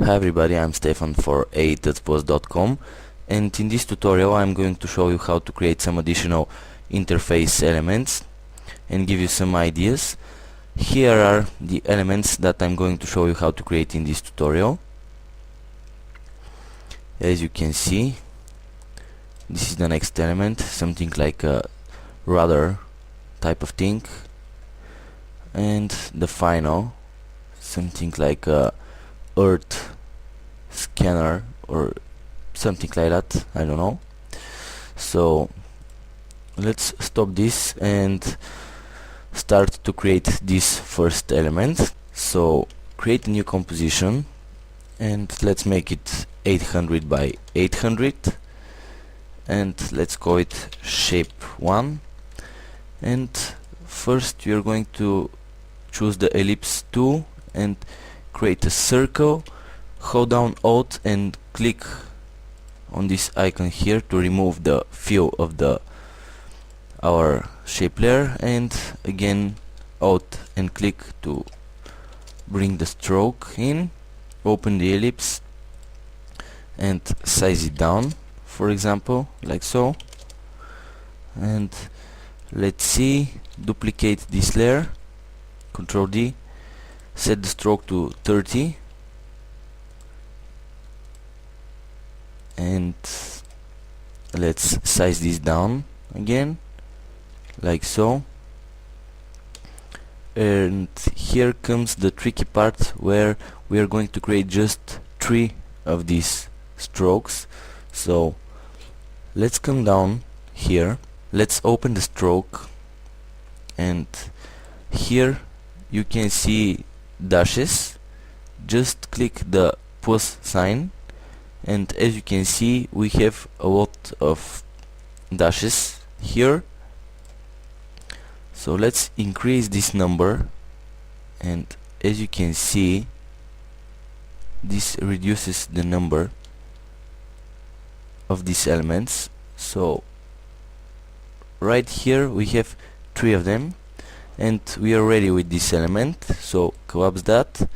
Hi everybody, I'm Stefan for a.post.com, and in this tutorial I'm going to show you how to create some additional interface elements and give you some ideas. Here are the elements that I'm going to show you how to create in this tutorial. As you can see, this is the next element, something like a radar type of thing, and the final, something like a earth scanner or something like that, I don't know. So let's stop this and start to create this first element. So create a new composition and let's make it 800 by 800 and let's call it shape 1. And first we are going to choose the ellipse tool and create a circle. Hold down Alt and click on this icon here to remove the fill of our shape layer, and again Alt and click to bring the stroke in. Open the ellipse and size it down, for example, like so. And let's see, duplicate this layer, Ctrl D, set the stroke to 30 and let's size this down again, like so. And here comes the tricky part where we are going to create just 3 of these strokes. So let's come down here, let's open the stroke, and here you can see dashes. Just click the plus sign, and as you can see we have a lot of dashes here. So let's increase this number, and as you can see this reduces the number of these elements. So right here we have 3 of them and we are ready with this element. So collapse that,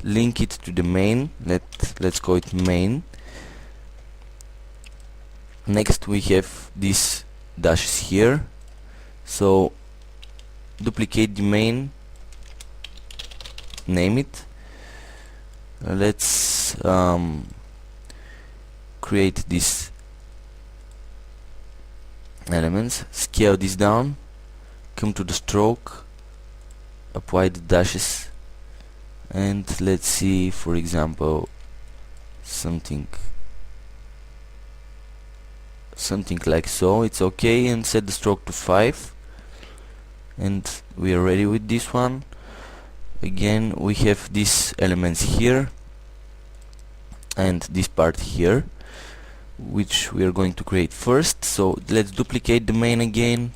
link it to the main, let's call it main. Next we have these dashes here, so duplicate the main, name it. Let's create these elements, scale this down, come to the stroke, apply the dashes, and let's see, for example, something like so. It's okay, and set the stroke to 5, and we are ready with this one. Again we have these elements here and this part here, which we are going to create first. So let's duplicate the main again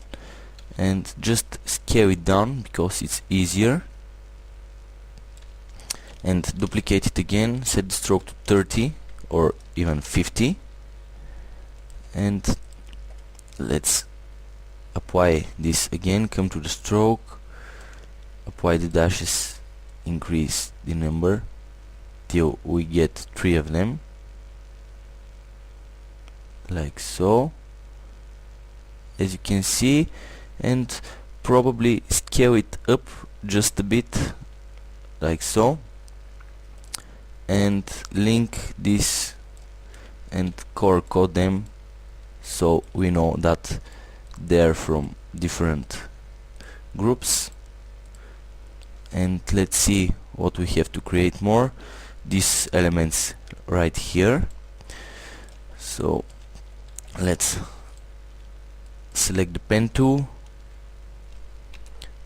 and just scale it down because it's easier, and duplicate it again, set the stroke to 30 or even 50, and let's apply this again, come to the stroke, apply the dashes, increase the number till we get 3 of them, like so, as you can see, and probably scale it up just a bit, like so, and link this and color code them so we know that they're from different groups. And let's see what we have to create more. These elements right here. So let's select the pen tool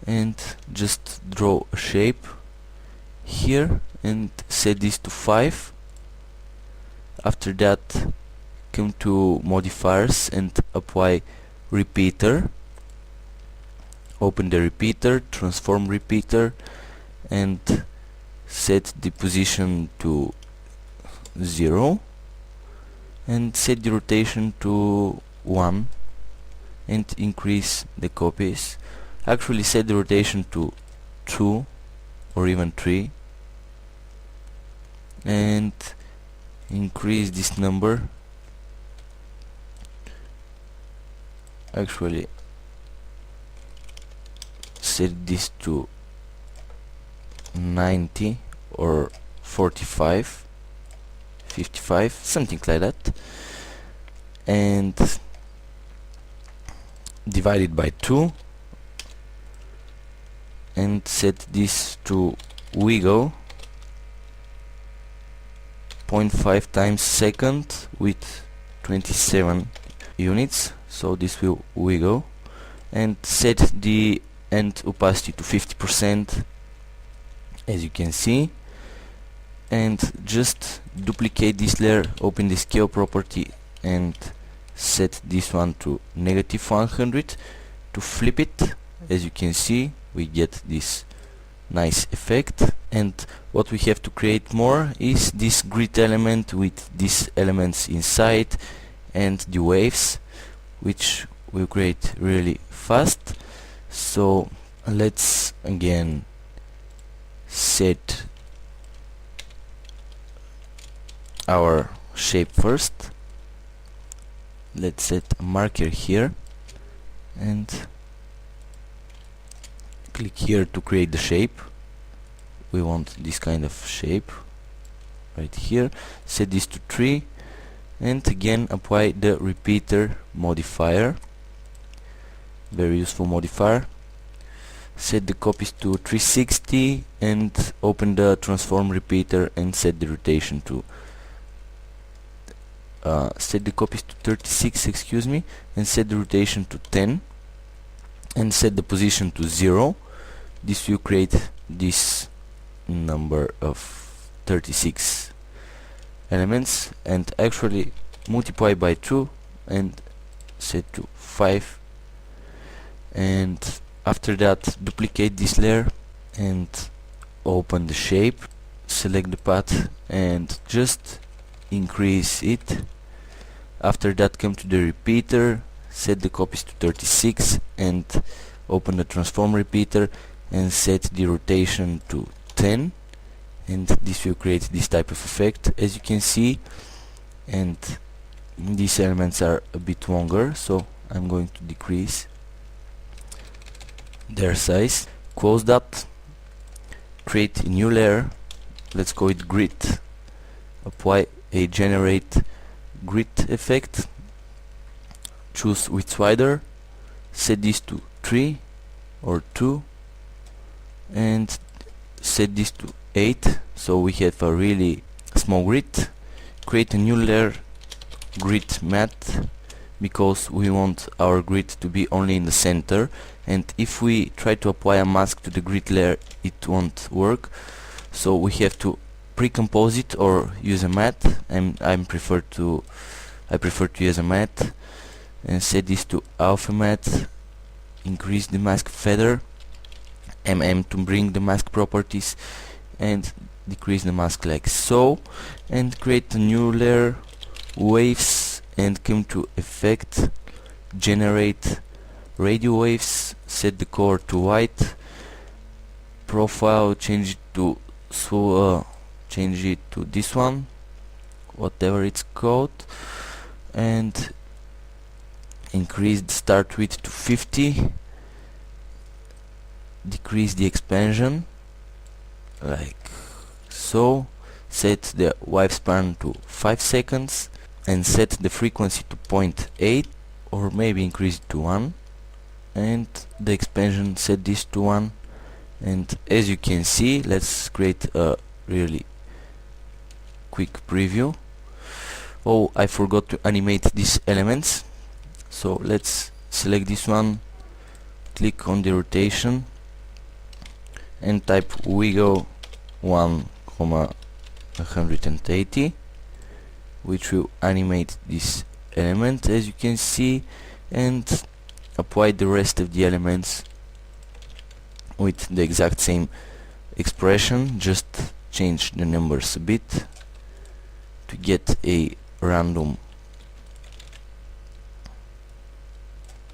and just draw a shape here and set this to 5. After that come to modifiers and apply repeater. Open the repeater, transform repeater, and set the position to 0 and set the rotation to 1 and increase the copies. Actually set the rotation to 2 or even 3, and increase this number. Actually, set this to 90 or 45, 55, something like that, and divide it by 2 and set this to wiggle 0.5 times second with 27 units, so this will wiggle, and set the end opacity to 50%, as you can see, and just duplicate this layer, open the scale property and set this one to -100 to flip it. As you can see, we get this nice effect. And what we have to create more is this grid element with these elements inside and the waves, which will create really fast. So let's again set our shape first. Let's set a marker here and click here to create the shape. We want this kind of shape right here. Set this to 3 and again apply the repeater modifier, very useful modifier. Set the copies to 360 and open the transform repeater and set the rotation to set the copies to 36, excuse me, and set the rotation to 10 and set the position to 0. This will create this number of 36 elements, and actually multiply by 2 and set to 5, and after that duplicate this layer and open the shape, select the path and just increase it. After that come to the repeater, set the copies to 36 and open the transform repeater and set the rotation to 10, and this will create this type of effect, as you can see. And these elements are a bit longer, so I'm going to decrease their size. Close that, create a new layer, let's call it grid, apply a generate grid effect, choose width slider, set this to 3 or 2 and set this to 8, so we have a really small grid. Create a new layer, grid matte, because we want our grid to be only in the center, and if we try to apply a mask to the grid layer it won't work, so we have to pre-compose it or use a matte. I prefer to use a matte, and set this to alpha matte, increase the mask feather, to bring the mask properties, and decrease the mask like so, and create a new layer, waves, and come to effect, generate radio waves, set the color to white, profile change it to this one, whatever it's called, and increase the start width to 50, decrease the expansion like so, set the lifespan to 5 seconds and set the frequency to 0.8 or maybe increase it to 1, and the expansion set this to 1. And as you can see, let's create a really quick preview. Oh, I forgot to animate these elements, so let's select this one, click on the rotation and type wiggle 1,180, which will animate this element, as you can see, and apply the rest of the elements with the exact same expression, just change the numbers a bit to get a random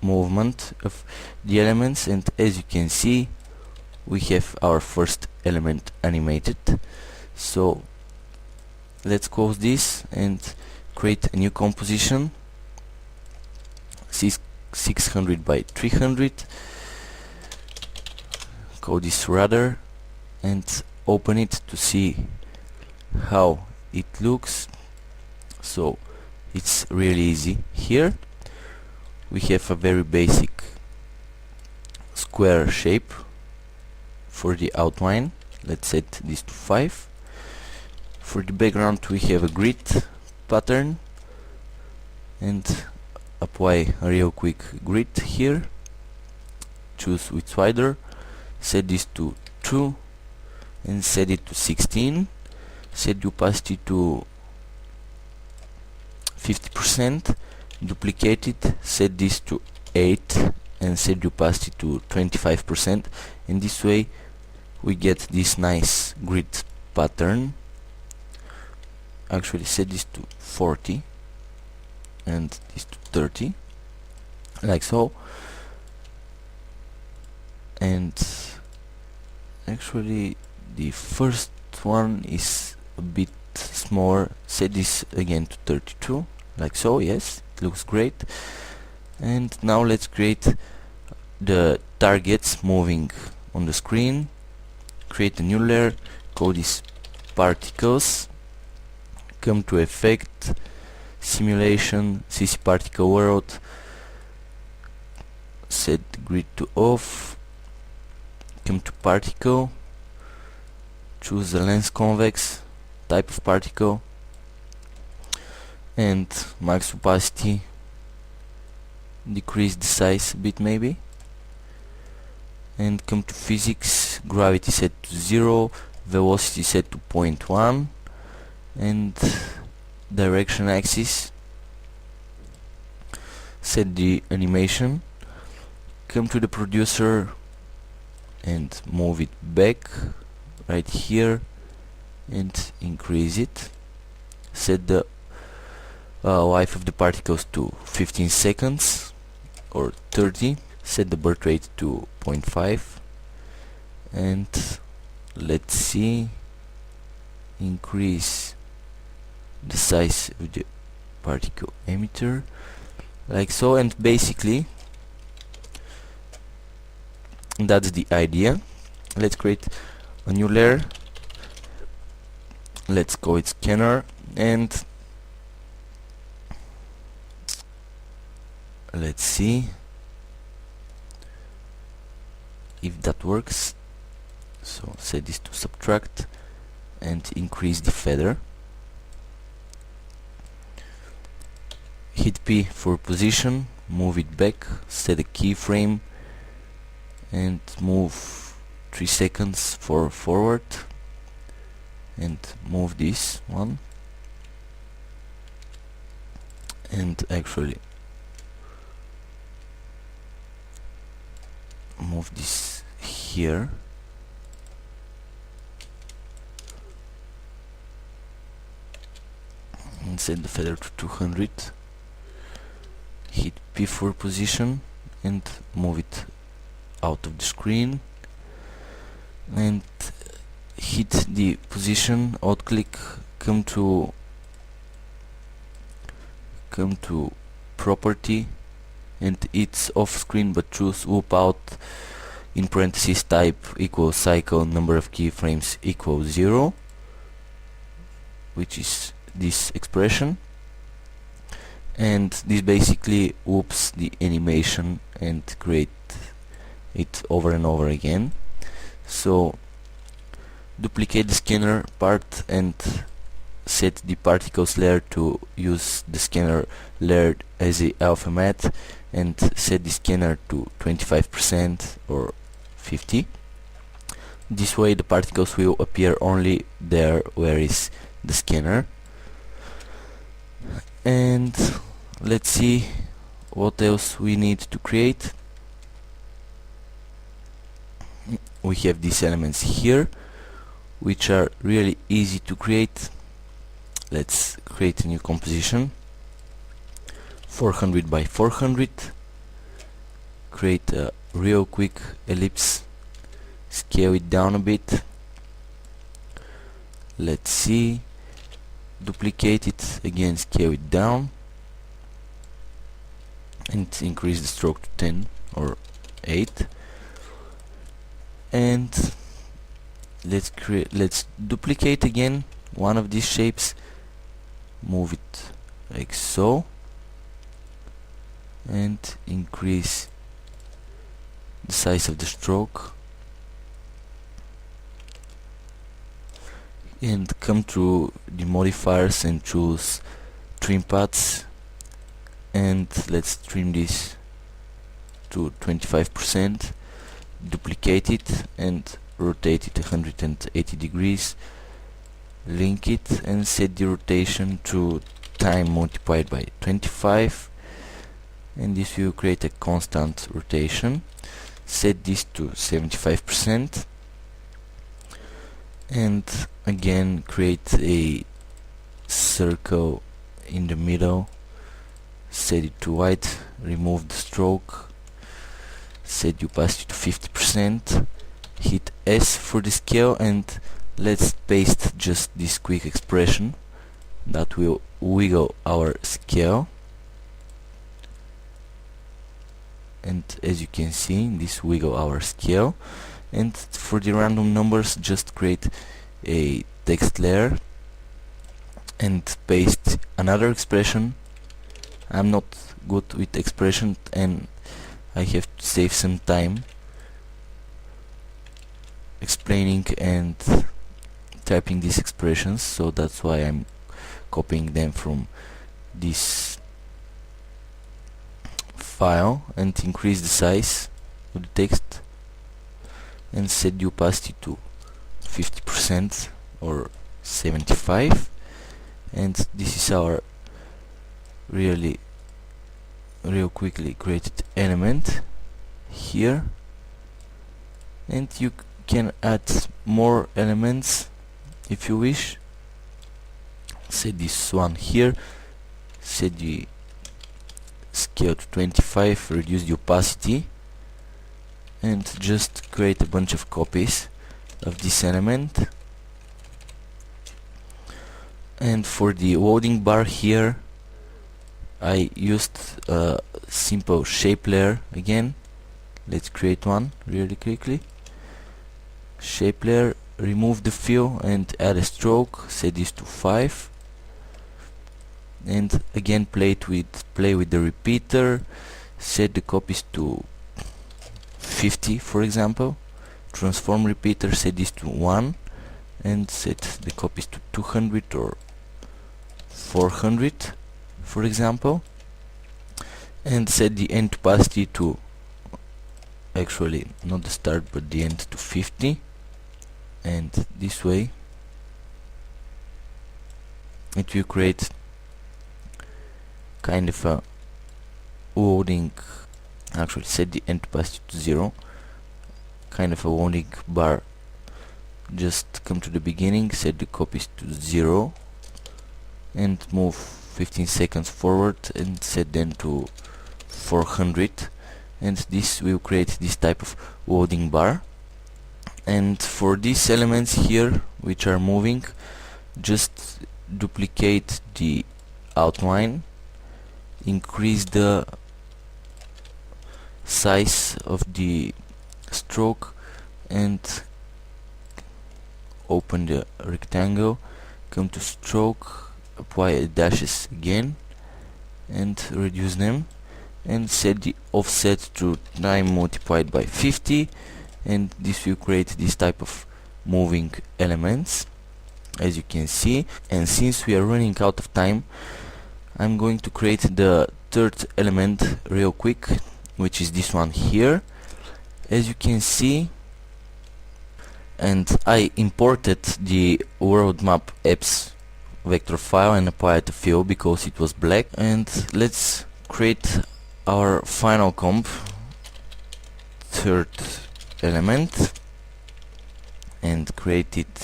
movement of the elements. And as you can see, we have our first element animated. So let's close this and create a new composition, 600 by 300. Call this radar and open it to see how it looks. So it's really easy. Here we have a very basic square shape for the outline. Let's set this to 5. For the background we have a grid pattern, and apply a real quick grid here. Choose width slider, set this to 2 and set it to 16. Set the opacity to 50%, duplicate it, set this to 8 and set the opacity to 25%. In this way we get this nice grid pattern. Actually set this to 40 and this to 30, like so. And actually the first one is a bit smaller. Set this again to 32, like so. Yes, it looks great. And now let's create the targets moving on the screen. Create a new layer, call this particles, come to effect, simulation, CC particle world, set grid to off, come to particle, choose the lens convex, type of particle, and max opacity, decrease the size a bit maybe, and come to physics, gravity set to 0, velocity set to 0.1, and direction axis, set the animation, come to the producer and move it back right here and increase it. Set the life of the particles to 15 seconds or 30. Set the birth rate to 0.5 and let's see, increase the size of the particle emitter, like so. And basically that's the idea. Let's create a new layer, let's call it scanner, and let's see if that works. So set this to subtract and increase the feather. Hit P for position, move it back, set a keyframe and move 3 seconds for forward, and move this one, and actually move this here, and set the feather to 200. Hit P for position and move it out of the screen, and hit the position, alt click, come to property, and it's off screen, but choose loop out in parentheses type equals cycle number of keyframes equals 0, which is this expression, and this basically loops the animation and create it over and over again. So duplicate the scanner part and set the particles layer to use the scanner layer as a alpha matte, and set the scanner to 25% or 50. This way the particles will appear only there where is the scanner. And let's see what else we need to create. We have these elements here which are really easy to create. Let's create a new composition, 400 by 400, create a real quick ellipse, scale it down a bit. Let's see, duplicate it again, scale it down, and increase the stroke to 10 or 8, and let's duplicate again one of these shapes, move it like so, and increase the size of the stroke, and come to the modifiers and choose trim paths, and let's trim this to 25%, duplicate it and rotate it 180 degrees, link it and set the rotation to time multiplied by 25, and this will create a constant rotation. Set this to 75%, and again create a circle in the middle, set it to white, remove the stroke, set the opacity to 50%, hit S for the scale, and let's paste just this quick expression that will wiggle our scale. And as you can see, this wiggle our scale. And for the random numbers, just create a text layer and paste another expression. I'm not good with expression and I have to save some time explaining and typing these expressions, so that's why I'm copying them from this file, and increase the size of the text and set the opacity to 50% or 75, and this is our real quickly created element here. And you can add more elements if you wish. Set this one here, set the scale to 25, reduce the opacity, and just create a bunch of copies of this element. And for the loading bar here, I used a simple shape layer again. Let's create one really quickly. Shape layer, remove the fill and add a stroke, set this to 5, and again play with the repeater, set the copies to 50 for example, transform repeater, set this to 1, and set the copies to 200 or 400 for example, and set the end opacity to, actually not the start but the end, to 50, and this way it will create kind of a loading, actually set the end opacity to 0, kind of a loading bar. Just come to the beginning, set the copies to 0 and move 15 seconds forward and set them to 400, and this will create this type of loading bar. And for these elements here which are moving, just duplicate the outline, increase the size of the stroke, and open the rectangle, come to stroke, apply dashes again and reduce them, and set the offset to time multiplied by 50, and this will create this type of moving elements as you can see. And since we are running out of time, I'm going to create the third element real quick, which is this one here, as you can see. And I imported the world map apps vector file and applied a fill because it was black. And let's create our final comp, third element, and create it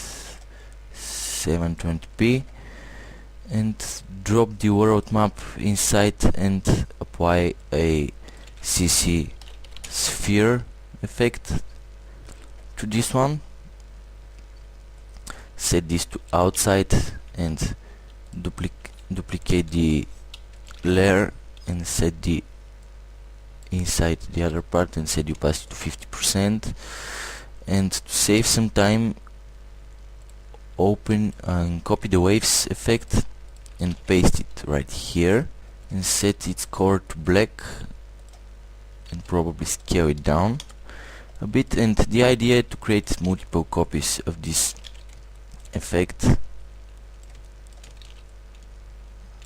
720p, and drop the world map inside and apply a CC sphere effect to this one. Set this to outside and duplicate the layer and set the inside the other part and set the opacity to 50%. And to save some time, open and copy the waves effect and paste it right here and set its color to black and probably scale it down a bit. And the idea to create multiple copies of this effect,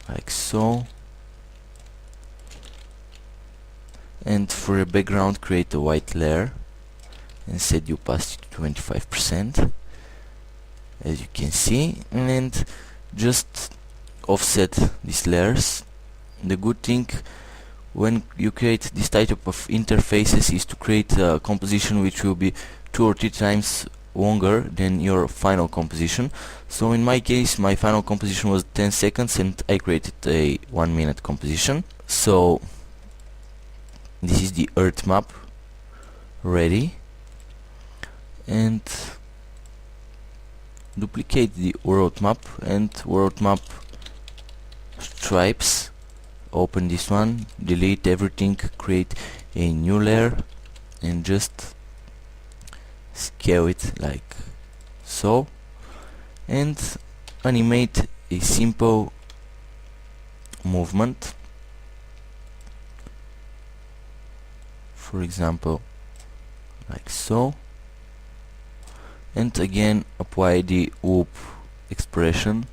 like so. And for a background, create a white layer and set the opacity to 25%, as you can see, and just offset these layers. The good thing when you create this type of interfaces is to create a composition which will be 2 or 3 times longer than your final composition. So in my case, my final composition was 10 seconds and I created a 1 minute composition. So this is the earth map ready, and duplicate the world map and world map stripes. Open this one, delete everything, create a new layer and just scale it like so, and animate a simple movement, for example like so, and again apply the whoop expression.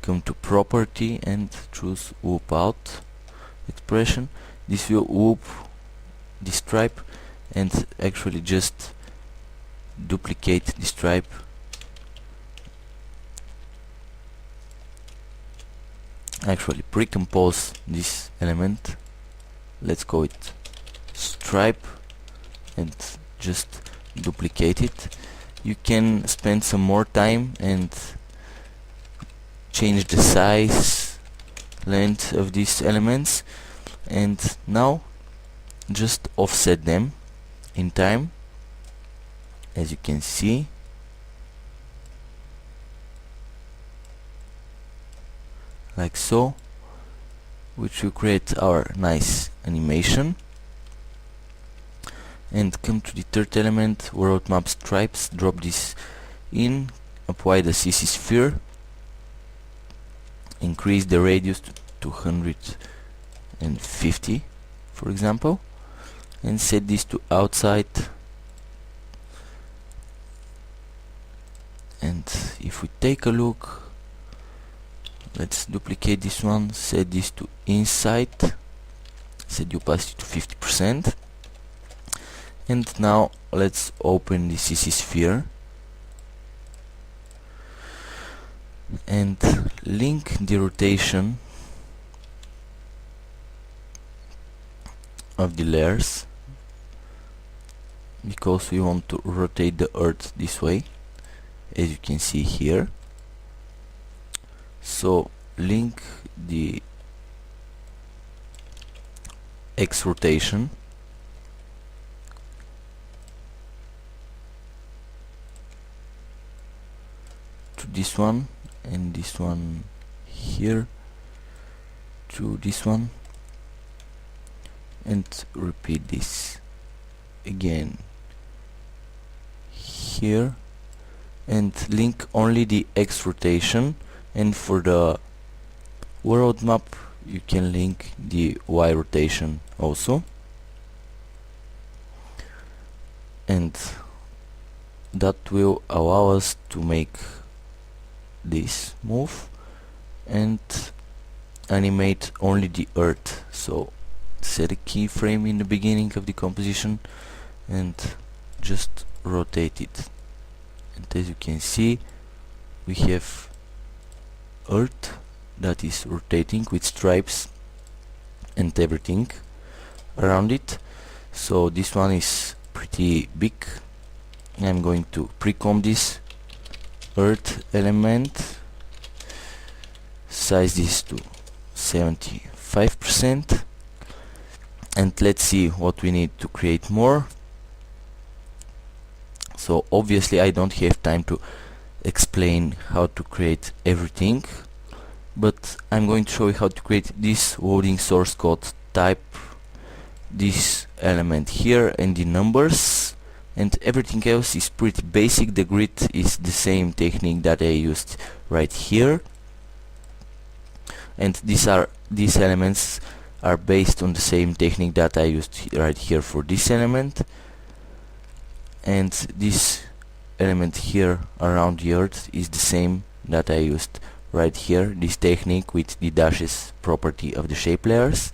Come to property and choose whoop out expression. This will whoop the stripe and actually just duplicate the stripe, actually pre-compose this element. Let's call it stripe and just duplicate it. You can spend some more time and change the size, length of these elements, and now just offset them in time, as you can see. Like so, which will create our nice animation. And come to the third element, world map stripes, drop this in, apply the CC sphere, increase the radius to 250 for example, and set this to outside. And if we take a look, let's duplicate this one, set this to inside, set the opacity to 50%. And now let's open the CC sphere and link the rotation of the layers, because we want to rotate the earth this way, as you can see here. So link the X rotation to this one, and this one here to this one, and repeat this again here, and link only the X rotation. And for the world map you can link the Y rotation also, and that will allow us to make this move and animate only the earth. So set a keyframe in the beginning of the composition and just rotate it, and as you can see we have earth that is rotating with stripes and everything around it. So this one is pretty big. I'm going to pre-comb this earth element, size this to 75%, and let's see what we need to create more. So obviously I don't have time to explain how to create everything, but I'm going to show you how to create this loading source code. Type this element here and the numbers, and everything else is pretty basic. The grid is the same technique that I used right here, and these elements are based on the same technique that I used right here for this element, and this element here around the earth is the same that I used right here, this technique with the dashes property of the shape layers.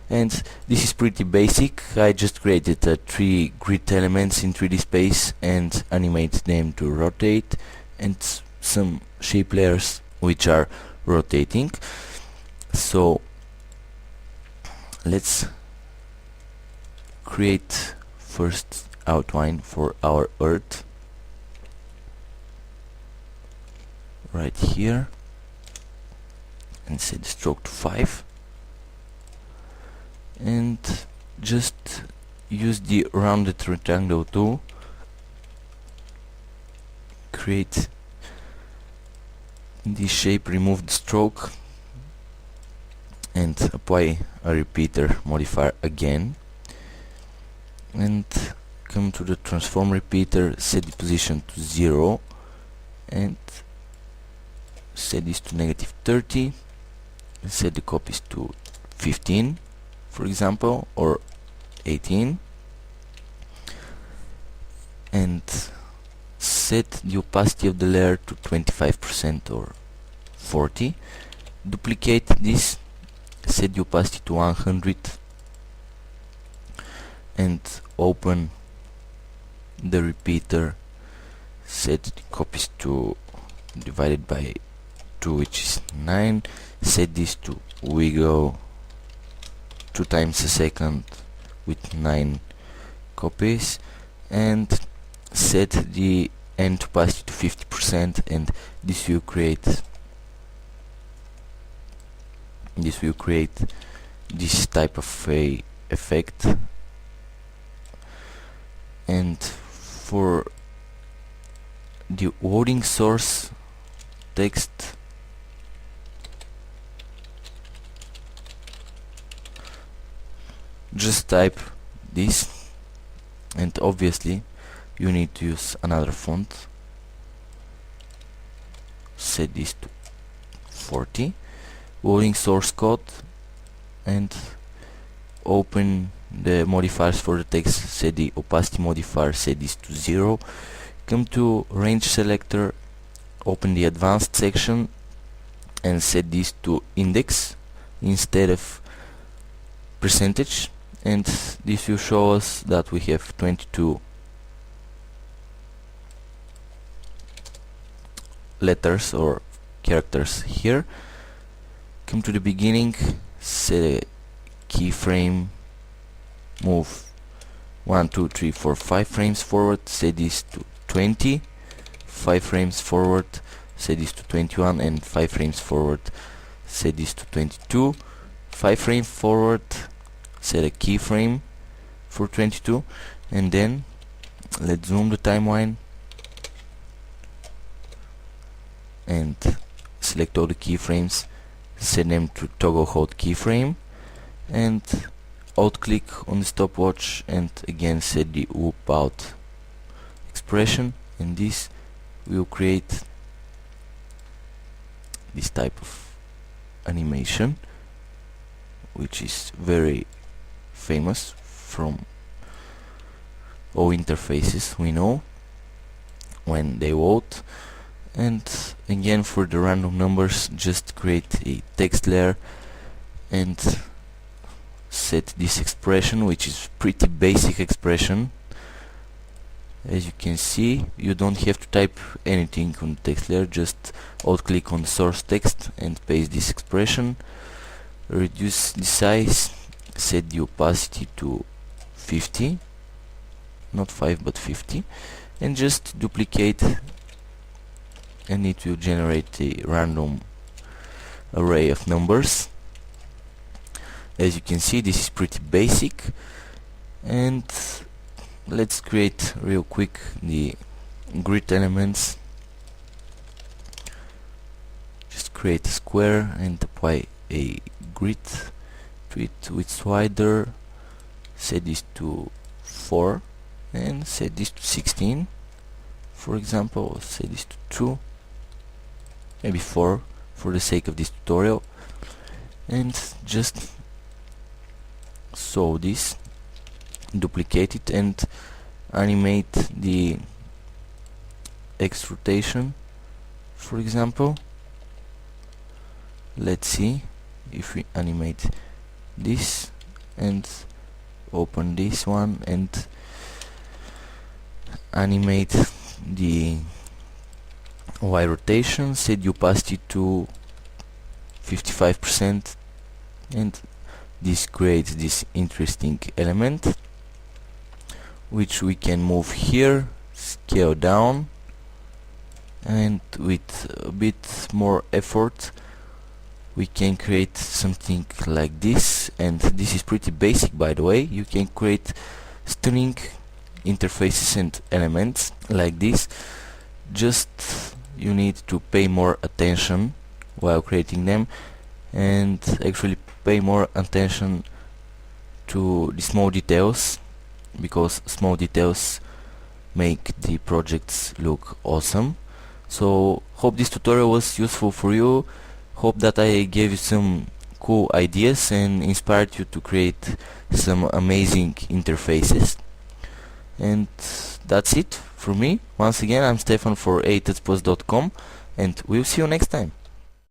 And this is pretty basic. I just created 3 grid elements in 3D space and animate them to rotate, and some shape layers which are rotating. So let's create first outline for our earth right here and set the stroke to 5, and just use the rounded rectangle tool, create this shape, remove the stroke, and apply a repeater modifier again, and come to the transform repeater, set the position to 0 and set this to -30, set the copies to 15 for example, or 18, and set the opacity of the layer to 25% or 40. Duplicate this, set the opacity to 100 and open the repeater, set the copies to divided by 2, which is 9, set this to wiggle 2 times a second with 9 copies, and set the end opacity to 50%, and this will create this type of a effect. And for the loading source text, just type this, and obviously you need to use another font. Set this to 40, loading source code, and open the modifiers for the text. Set the opacity modifier, set this to 0, come to range selector, open the advanced section and set this to index instead of percentage, and this will show us that we have 22 letters or characters here. Come to the beginning, set a keyframe, move 1, 2, 3, 4, 5 frames forward, set this to 20, 5 frames forward, set this to 21, and 5 frames forward, set this to 22, 5 frames forward, set a keyframe for 22, and then let's zoom the timeline and select all the keyframes, set them to toggle hold keyframe, and alt click on the stopwatch and again set the loop out expression, and this will create this type of animation, which is very famous from all interfaces we know when they load. And again, for the random numbers, just create a text layer and set this expression, which is pretty basic expression. As you can see, you don't have to type anything on the text layer, just alt click on the source text and paste this expression, reduce the size, set the opacity to 50, not 5 but 50, and just duplicate, and it will generate a random array of numbers. As you can see, this is pretty basic, and let's create real quick the grid elements. Just create a square and apply a grid to it with wider, set this to 4 and set this to 16, for example. Set this to 2, maybe 4 for the sake of this tutorial, and just sew this, duplicate it and animate the X rotation, for example. Let's see if we animate this and open this one and animate the Y rotation, set the opacity to 55%, and this creates this interesting element which we can move here, scale down, and with a bit more effort we can create something like this. And this is pretty basic, by the way. You can create stunning interfaces and elements like this. Just you need to pay more attention while creating them, and actually pay more attention to the small details, because small details make the projects look awesome. So hope this tutorial was useful for you. Hope that I gave you some cool ideas and inspired you to create some amazing interfaces. And that's it for me. Once again, I'm Stefan for a-post.com, and we'll see you next time.